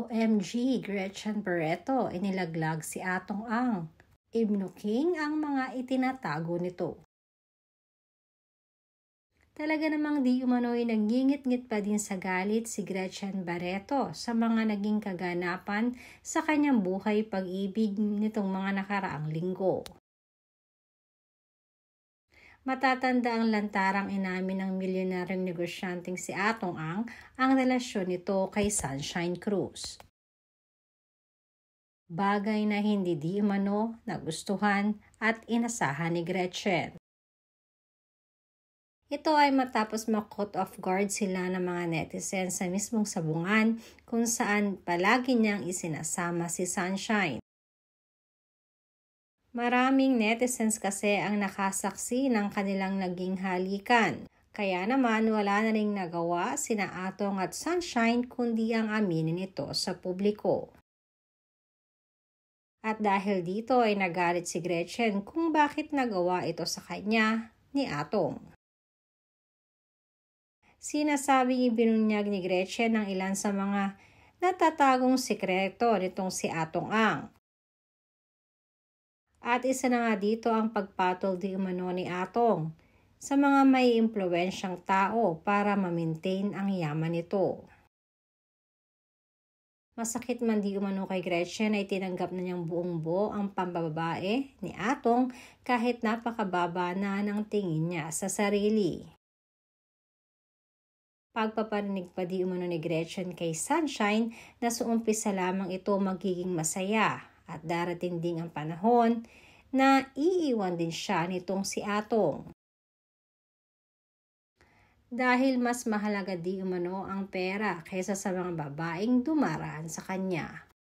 OMG, Gretchen Barreto, inilaglag si Atong Ang. Ibnuking ang mga itinatago nito. Talaga namang di umano'y nagngingit-ngit pa din sa galit si Gretchen Barreto sa mga naging kaganapan sa kanyang buhay pag-ibig nitong mga nakaraang linggo. Matatanda ang lantarang inamin ng milyonaryong negosyanteng si Atong ang relasyon nito kay Sunshine Cruz. Bagay na hindi di umano nagustuhan at inasahan ni Gretchen. Ito ay matapos ma-caught off guard sila ng mga netizens sa mismong sabungan kung saan palagi niyang isinasama si Sunshine. Maraming netizens kasi ang nakasaksi ng kanilang naging halikan. Kaya naman wala na ring nagawa sina Atong at Sunshine kundi ang aminin ito sa publiko. At dahil dito ay nagalit si Gretchen kung bakit nagawa ito sa kanya ni Atong. Sinasabing ibinunyag ni Gretchen ang ilan sa mga natatagong sikreto nitong si Atong Ang. At isa na nga dito ang pagpatol di umano ni Atong sa mga may impluwensyang tao para ma-maintain ang yaman nito. Masakit man di umano kay Gretchen ay tinanggap na niyang buong buo ang pambababae ni Atong kahit napakababa na ng tingin niya sa sarili. Pagpaparinig pa di umano ni Gretchen kay Sunshine na sa umpisa lamang ito magiging masaya at darating ding ang panahon na iiwan din siya nitong si Atong. Dahil mas mahalaga di umano ang pera kaysa sa mga babaeng dumaraan sa kanya.